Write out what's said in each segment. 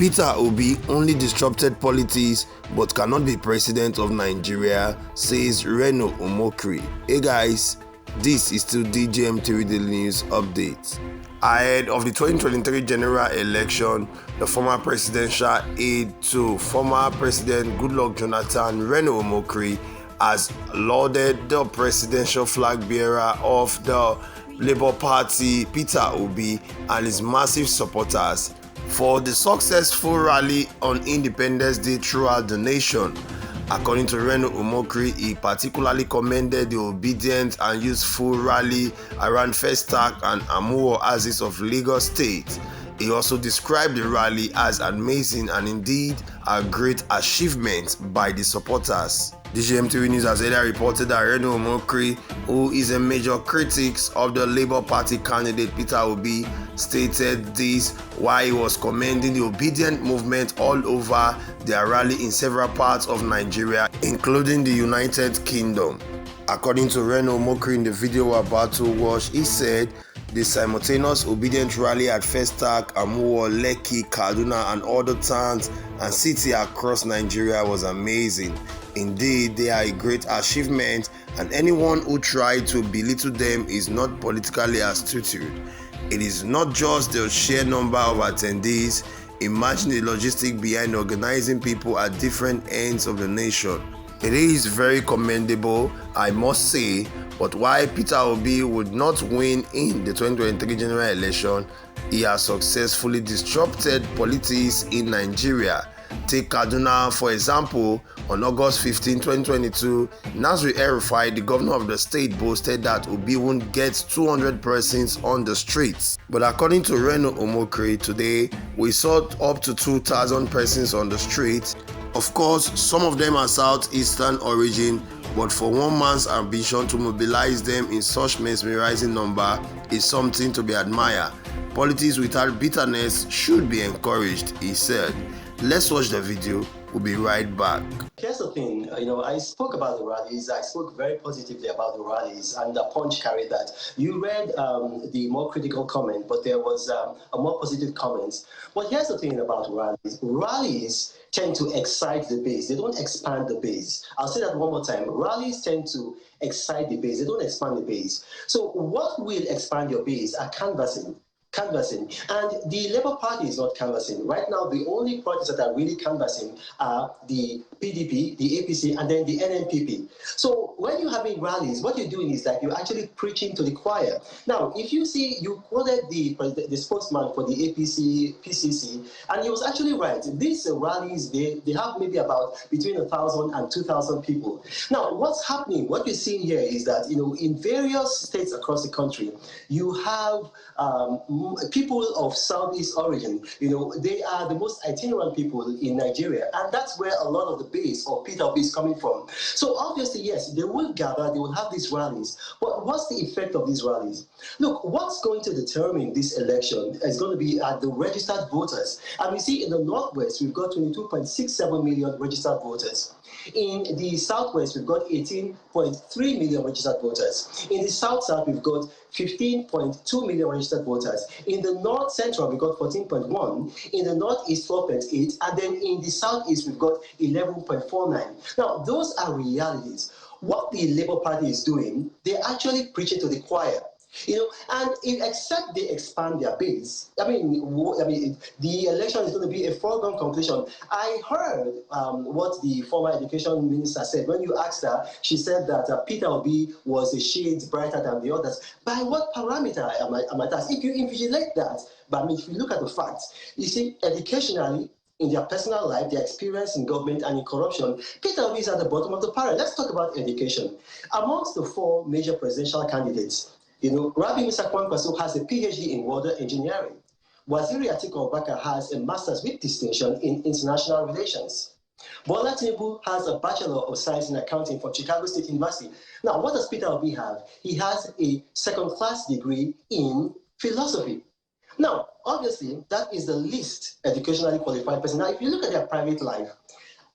Peter Obi only disrupted politics but cannot be president of Nigeria, says Reno Omokri. Hey guys, this is still DGM3 Daily News Update. Ahead of the 2023 general election, the former presidential aide to former President Goodluck Jonathan, Reno Omokri, has lauded the presidential flag bearer of the Labour Party, Peter Obi, and his massive supporters for the successful rally on Independence Day throughout the nation. According to Reno Omokri, he particularly commended the obedient and useful rally around Festac and Amuwo axis of Lagos State. He also described the rally as amazing and indeed a great achievement by the supporters. DGM3 News has earlier reported that Reno Omokri, who is a major critic of the Labour Party candidate Peter Obi, stated this while he was commending the obedient movement all over their rally in several parts of Nigeria, including the United Kingdom. According to Reno Omokri in the video we're about to watch, he said the simultaneous obedient rally at Festac, Amuwo, Lekki, Kaduna, and other towns and cities across Nigeria was amazing. Indeed, they are a great achievement, and anyone who tried to belittle them is not politically astute. It is not just the sheer number of attendees. Imagine the logistics behind organizing people at different ends of the nation. It is very commendable, I must say, but while Peter Obi would not win in the 2023 general election, he has successfully disrupted politics in Nigeria. Take Kaduna, for example. On August 15, 2022, Nasir El-Rufai, the governor of the state, boasted that Obi won't get 200 persons on the streets. But according to Reno Omokri, today we saw up to 2,000 persons on the streets. Of course, some of them are southeastern origin, but for one man's ambition to mobilize them in such mesmerizing number is something to be admired. Politics without bitterness should be encouraged, he said. Let's watch the video. We'll be right back. Here's the thing, I spoke about the rallies. I spoke very positively about the rallies, and the Punch carried that. You read the more critical comment, but there was a more positive comment. But here's the thing about rallies. Rallies tend to excite the base. They don't expand the base. I'll say that one more time. Rallies tend to excite the base. They don't expand the base. So what will expand your base are canvassing. And the Labour Party is not canvassing. Right now, the only parties that are really canvassing are the PDP, the APC, and then the NNPP. So when you're having rallies, what you're doing is that you're actually preaching to the choir. Now, if you see, you quoted the spokesman for the APC, PCC, and he was actually right. These rallies, they have maybe about between 1,000 and 2,000 people. Now, what's happening, what we're seeing here is that, in various states across the country, you have people of Southeast origin. They are the most itinerant people in Nigeria, and that's where a lot of the base of Peter Obi is coming from. So obviously, yes, they will gather, they will have these rallies. But what's the effect of these rallies? Look, what's going to determine this election is going to be the registered voters. And we see in the Northwest, we've got 22.67 million registered voters. In the Southwest, we've got 18.3 million registered voters. In the South-South, we've got 15.2 million registered voters. In the North Central, we've got 14.1. In the Northeast, 4.8. And then in the Southeast, we've got 11.49. Now, those are realities. What the Labour Party is doing, they're actually preaching to the choir. And except they expand their base, the election is going to be a foregone conclusion. I heard what the former education minister said. When you asked her, she said that Peter Obi was a shade brighter than the others. By what parameter am I asked? If you invigilate that, but if you look at the facts, you see, educationally, in their personal life, their experience in government and in corruption, Peter Obi is at the bottom of the pile. Let's talk about education. Amongst the four major presidential candidates, Rabi Musa Kwankwaso has a PhD in water engineering. Waziri Atiku has a master's with distinction in international relations. Bola Tinubu has a Bachelor of Science in Accounting from Chicago State University. Now, what does Peter Obi have? He has a second-class degree in philosophy. Now, obviously, that is the least educationally qualified person. Now, if you look at their private life,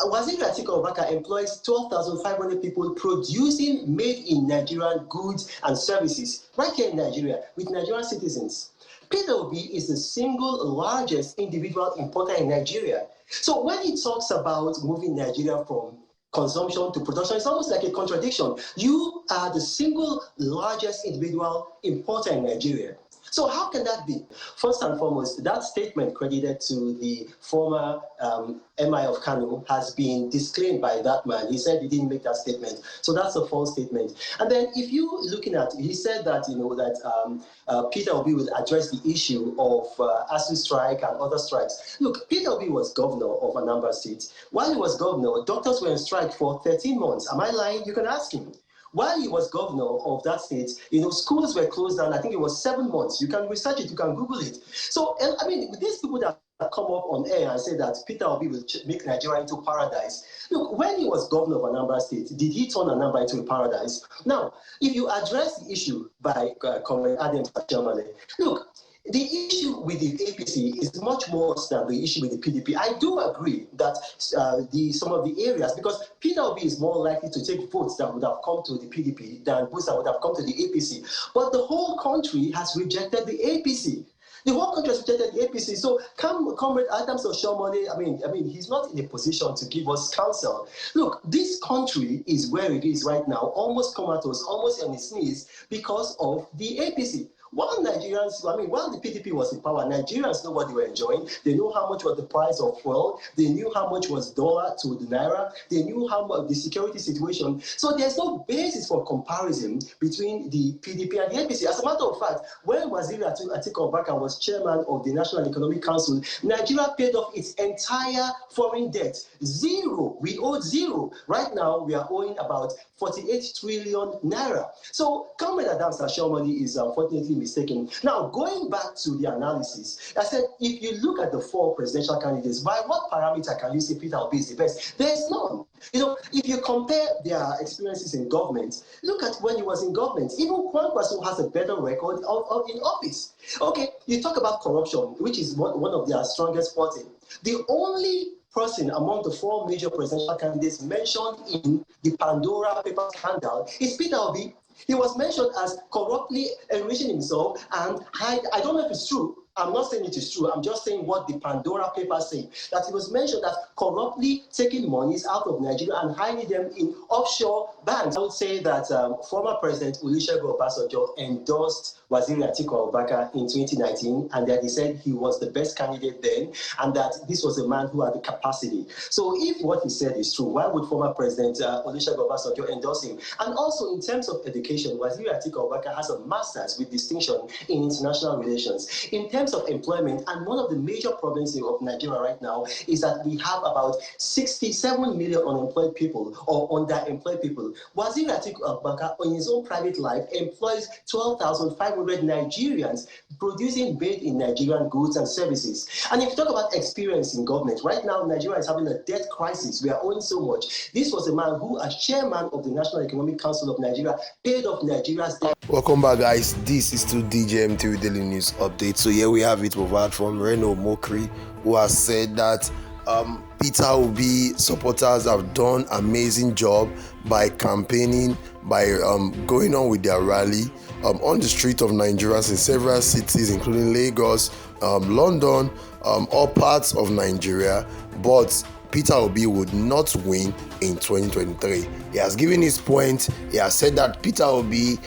Waziri Atiku Abubakar employs 12,500 people producing made in Nigerian goods and services right here in Nigeria with Nigerian citizens. Peter Obi is the single largest individual importer in Nigeria. So when he talks about moving Nigeria from consumption to production, it's almost like a contradiction. You are the single largest individual importer in Nigeria. So how can that be? First and foremost, that statement credited to the former MI of Kano has been disclaimed by that man. He said he didn't make that statement. So that's a false statement. And then if you looking at, he said that, Peter Obi will address the issue of ASU strike and other strikes. Look, Peter Obi was governor of Anambra State. While he was governor, doctors were on strike for 13 months. Am I lying? You can ask him. While he was governor of that state, schools were closed down. I think it was 7 months. You can research it. You can Google it. So, I mean, these people that come up on air and say that Peter Obi will make Nigeria into paradise. Look, when he was governor of Anambra State, did he turn Anambra into a paradise? Now, if you address the issue by Comrade Adams Germany, look, the issue with the APC is much more than the issue with the PDP. I do agree that some of the areas, because Peter Obi is more likely to take votes that would have come to the PDP than votes that would have come to the APC. But the whole country has rejected the APC. The whole country has rejected the APC. So, Comrade Adams Osodeke, I mean, he's not in a position to give us counsel. Look, this country is where it is right now, almost comatose, almost on its knees because of the APC. While the PDP was in power, Nigerians know what they were enjoying. They know how much was the price of fuel. They knew how much was dollar to the naira. They knew how much the security situation. So there's no basis for comparison between the PDP and the APC. As a matter of fact, when Waziri Atiku Abubakar was chairman of the National Economic Council, Nigeria paid off its entire foreign debt. Zero. We owed zero. Right now, we are owing about 48 trillion naira. So, Comrade Adams Osodeke is unfortunately mistaken. Now, going back to the analysis, I said, if you look at the 4 presidential candidates, by what parameter can you say Peter Obi is the best? There is none. If you compare their experiences in government, look at when he was in government. Even Kwankwaso has a better record in office. Okay, you talk about corruption, which is one of their strongest forte. The only person among the 4 major presidential candidates mentioned in the Pandora paper scandal is Peter Obi. He was mentioned as corruptly enriching himself, and I don't know if it's true. I'm not saying it is true. I'm just saying what the Pandora papers say, that he was mentioned as corruptly taking monies out of Nigeria and hiding them in offshore banks. I would say that former President Olusegun Obasanjo endorsed Waziri Atiku Abubakar in 2019, and that he said he was the best candidate then, and that this was a man who had the capacity. So if what he said is true, why would former President Olusegun Obasanjo endorse him? And also in terms of education, Waziri Atiku Abubakar has a master's with distinction in international relations. In terms of employment, and one of the major problems of Nigeria right now is that we have about 67 million unemployed people or underemployed people. Waziri Atiku Abubakar, in his own private life, employs 12,500 Nigerians producing made in Nigerian goods and services. And if you talk about experience in government, right now Nigeria is having a debt crisis. We are owing so much. This was a man who, as chairman of the National Economic Council of Nigeria, paid off Nigeria's debt. Welcome back, guys. This is still DJM3 Daily News Update. So here we have it from Reno who has said that Peter Obi supporters have done amazing job by campaigning, by going on with their rally on the street of Nigerians in several cities, including Lagos, London, all parts of Nigeria. But Peter Obi would not win in 2023. He has given his point. He has said that Peter Obi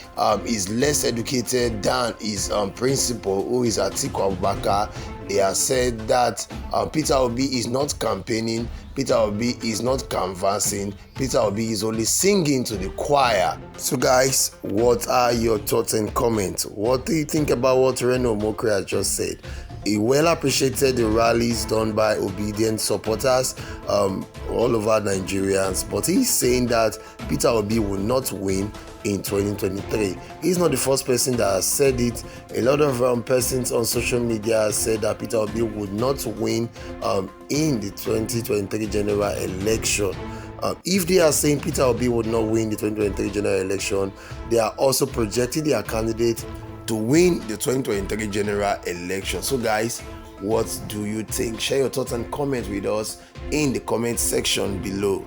is less educated than his principal, who is Atiku Abubakar. He has said that Peter Obi is not campaigning, Peter Obi is not canvassing, Peter Obi is only singing to the choir. So guys, what are your thoughts and comments? What do you think about what Reno has just said? He well appreciated the rallies done by obedient supporters all over Nigerians, but he's saying that Peter Obi will not win in 2023. He's not the first person that has said it. A lot of persons on social media have said that Peter Obi would not win in the 2023 general election. If they are saying Peter Obi would not win the 2023 general election, they are also projecting their candidate to win the 2023 general election. So guys, What do you think? Share your thoughts and comment with us in the comment section below.